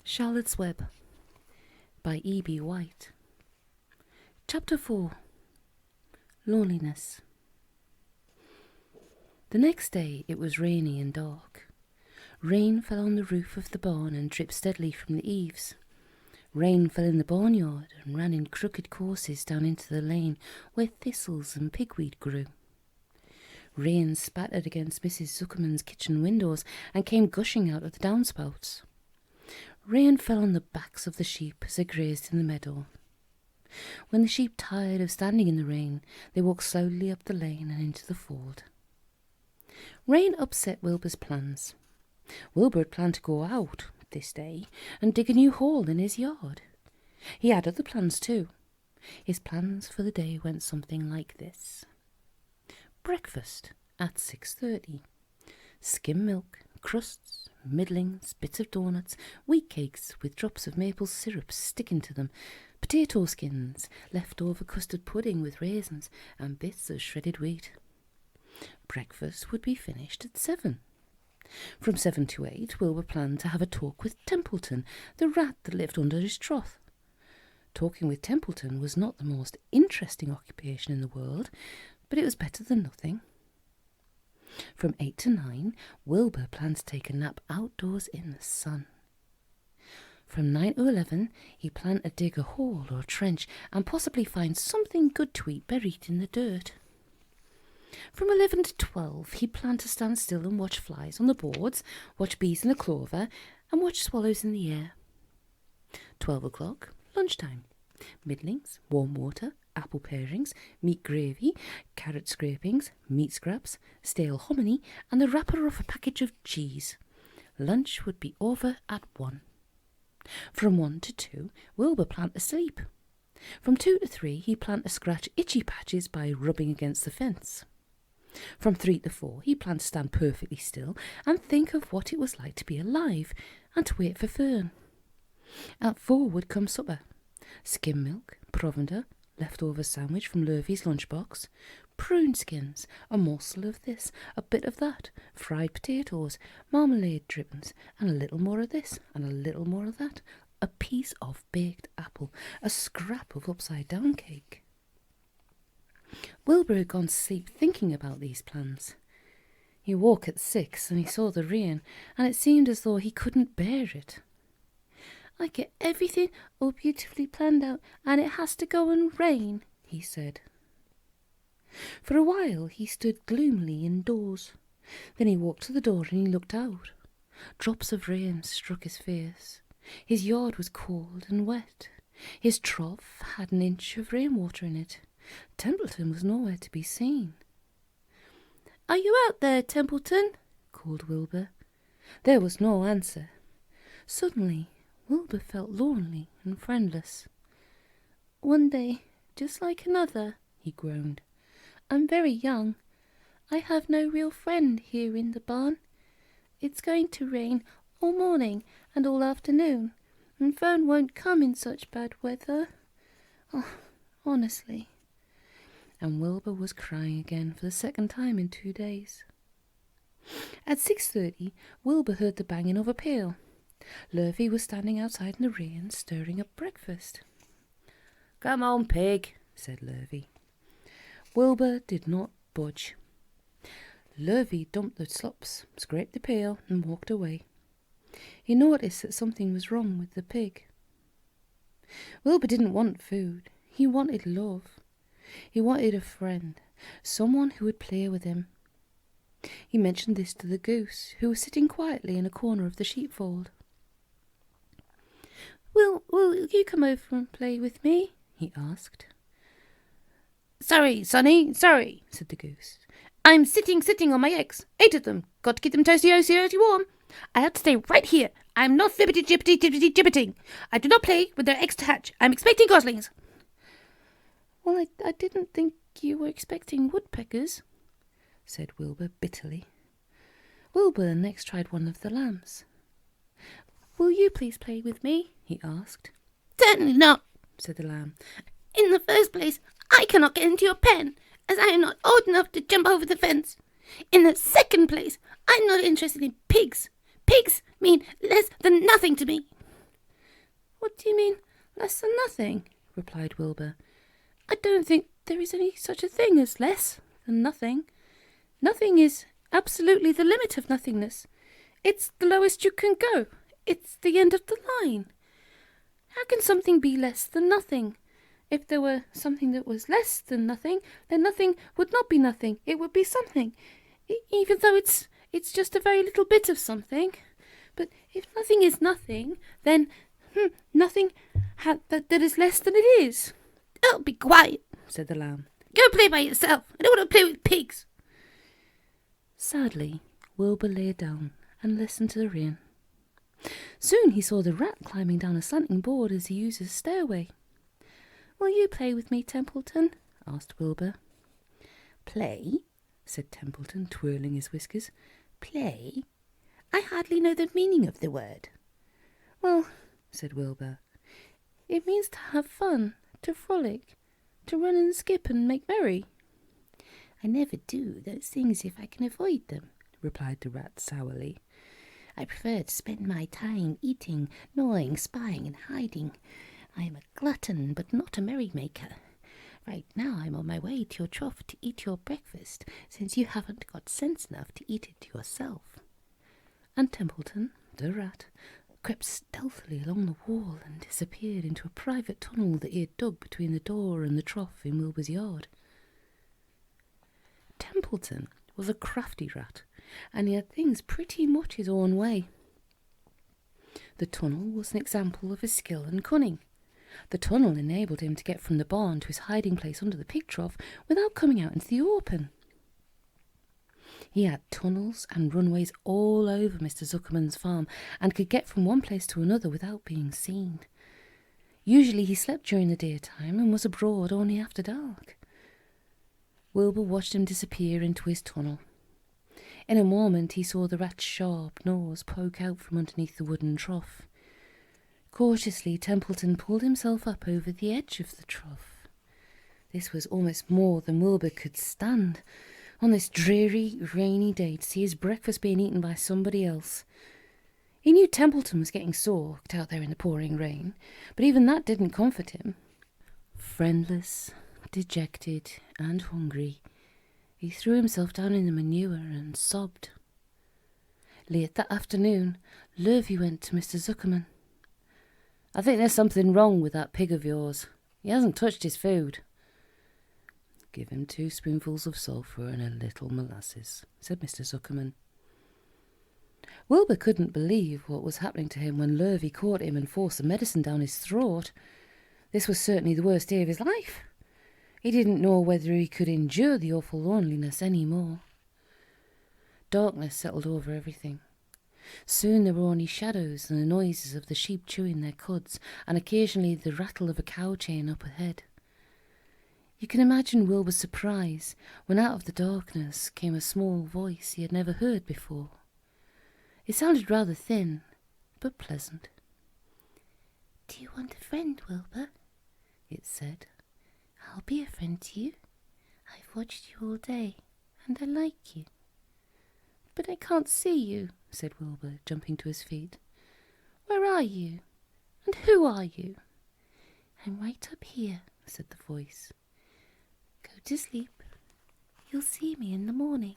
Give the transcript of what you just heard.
Charlotte's Web by E.B. White. Chapter 4. Loneliness. The next day it was rainy and dark. Rain fell on the roof of the barn and dripped steadily from the eaves. Rain fell in the barnyard and ran in crooked courses down into the lane where thistles and pigweed grew. Rain spattered against Mrs. Zuckerman's kitchen windows and came gushing out of the downspouts. Rain fell on the backs of the sheep as they grazed in the meadow. When the sheep tired of standing in the rain, they walked slowly up the lane and into the fold. Rain upset Wilbur's plans. Wilbur had planned to go out this day and dig a new hole in his yard. He had other plans too. His plans for the day went something like this. Breakfast at 6:30. Skim milk, crusts, middlings, bits of doughnuts, wheat cakes with drops of maple syrup sticking to them, potato skins, leftover custard pudding with raisins, and bits of shredded wheat. Breakfast would be finished at 7. From 7 to 8, Wilbur planned to have a talk with Templeton, the rat that lived under his trough. Talking with Templeton was not the most interesting occupation in the world, but it was better than nothing. From 8 to 9, Wilbur planned to take a nap outdoors in the sun. From 9 to 11, he planned to dig a hole or a trench and possibly find something good to eat buried in the dirt. From 11 to 12, he planned to stand still and watch flies on the boards, watch bees in the clover, and watch swallows in the air. 12 o'clock, lunchtime. Middlings, warm water, apple parings, meat gravy, carrot scrapings, meat scraps, stale hominy, and the wrapper of a package of cheese. Lunch would be over at 1. From 1 to 2, Wilbur planned to sleep. From 2 to 3, he planned to scratch itchy patches by rubbing against the fence. From 3 to 4, he planned to stand perfectly still and think of what it was like to be alive and to wait for Fern. At 4 would come supper. Skim milk, provender, leftover sandwich from Lurvy's lunchbox, prune skins, a morsel of this, a bit of that, fried potatoes, marmalade drippings, and a little more of this, and a little more of that, a piece of baked apple, a scrap of upside-down cake. Wilbur had gone to sleep thinking about these plans. He woke at 6 and he saw the rain, and it seemed as though he couldn't bear it. I get everything all beautifully planned out, and it has to go and rain, he said. For a while he stood gloomily indoors. Then he walked to the door and he looked out. Drops of rain struck his face. His yard was cold and wet. His trough had an inch of rainwater in it. Templeton was nowhere to be seen. "Are you out there, Templeton?" called Wilbur. There was no answer. Suddenly, Wilbur felt lonely and friendless. "One day, just like another," he groaned. "I'm very young. I have no real friend here in the barn. It's going to rain all morning and all afternoon, and Fern won't come in such bad weather. Oh, honestly." And Wilbur was crying again for the second time in 2 days. At 6:30, Wilbur heard the banging of a pail. Lurvy was standing outside in the rain, stirring up breakfast. "Come on, pig," said Lurvy. Wilbur did not budge. Lurvy dumped the slops, scraped the pail, and walked away. He noticed that something was wrong with the pig. Wilbur didn't want food. He wanted love. He wanted a friend, someone who would play with him. He mentioned this to the goose, who was sitting quietly in a corner of the sheepfold. Will you come over and play with me?" he asked. "Sorry, Sonny, sorry," said the goose. "I'm sitting on my eggs. 8 of them. Got to keep them toasty warm. I have to stay right here. I'm not fibbity-jibbity-jibbiting. I do not play with their eggs to hatch. I'm expecting goslings." "Well, I didn't think you were expecting woodpeckers," said Wilbur bitterly. Wilbur next tried one of the lambs. "Will you please play with me?" he asked. "Certainly not," said the lamb. "In the first place, I cannot get into your pen, as I am not old enough to jump over the fence. In the second place, I'm not interested in pigs. Pigs mean less than nothing to me." What do you mean, less than nothing? Replied Wilbur. I don't think there is any such a thing as less than nothing. Nothing is absolutely the limit of nothingness. It's the lowest you can go. It's the end of the line. How can something be less than nothing? If there were something that was less than nothing, then nothing would not be nothing. It would be something, even though it's just a very little bit of something. But if nothing is nothing, then nothing that is less than it is. Oh, be quiet, said the lamb. Go play by yourself. I don't want to play with pigs. Sadly, Wilbur lay down and listened to the rain. Soon he saw the rat climbing down a slanting board as he used a stairway. Will you play with me, Templeton? Asked Wilbur. Play? Said Templeton, twirling his whiskers. Play? I hardly know the meaning of the word. Well, said Wilbur, it means to have fun, to frolic, to run and skip and make merry. I never do those things if I can avoid them, replied the rat sourly. I prefer to spend my time eating, gnawing, spying and hiding. I am a glutton, but not a merrymaker. Right now I'm on my way to your trough to eat your breakfast, since you haven't got sense enough to eat it yourself. And Templeton, the rat, crept stealthily along the wall and disappeared into a private tunnel that he had dug between the door and the trough in Wilbur's yard. Templeton was a crafty rat, and he had things pretty much his own way. The tunnel was an example of his skill and cunning. The tunnel enabled him to get from the barn to his hiding place under the pig trough without coming out into the open. He had tunnels and runways all over Mr. Zuckerman's farm and could get from one place to another without being seen. Usually he slept during the daytime and was abroad only after dark. Wilbur watched him disappear into his tunnel. In a moment he saw the rat's sharp nose poke out from underneath the wooden trough. Cautiously Templeton pulled himself up over the edge of the trough. This was almost more than Wilbur could stand, on this dreary, rainy day, to see his breakfast being eaten by somebody else. He knew Templeton was getting soaked out there in the pouring rain, but even that didn't comfort him. Friendless, dejected, and hungry, he threw himself down in the manure and sobbed. Late that afternoon, Lurvy went to Mr. Zuckerman. I think there's something wrong with that pig of yours. He hasn't touched his food. Give him 2 spoonfuls of sulphur and a little molasses, said Mr. Zuckerman. Wilbur couldn't believe what was happening to him when Lurvy caught him and forced the medicine down his throat. This was certainly the worst day of his life. He didn't know whether he could endure the awful loneliness any more. Darkness settled over everything. Soon there were only shadows and the noises of the sheep chewing their cuds, and occasionally the rattle of a cow chain up ahead. You can imagine Wilbur's surprise when out of the darkness came a small voice he had never heard before. It sounded rather thin, but pleasant. Do you want a friend, Wilbur? It said. I'll be a friend to you. I've watched you all day, and I like you. But I can't see you, said Wilbur, jumping to his feet. Where are you? And who are you? I'm right up here, said the voice. Go to sleep. You'll see me in the morning.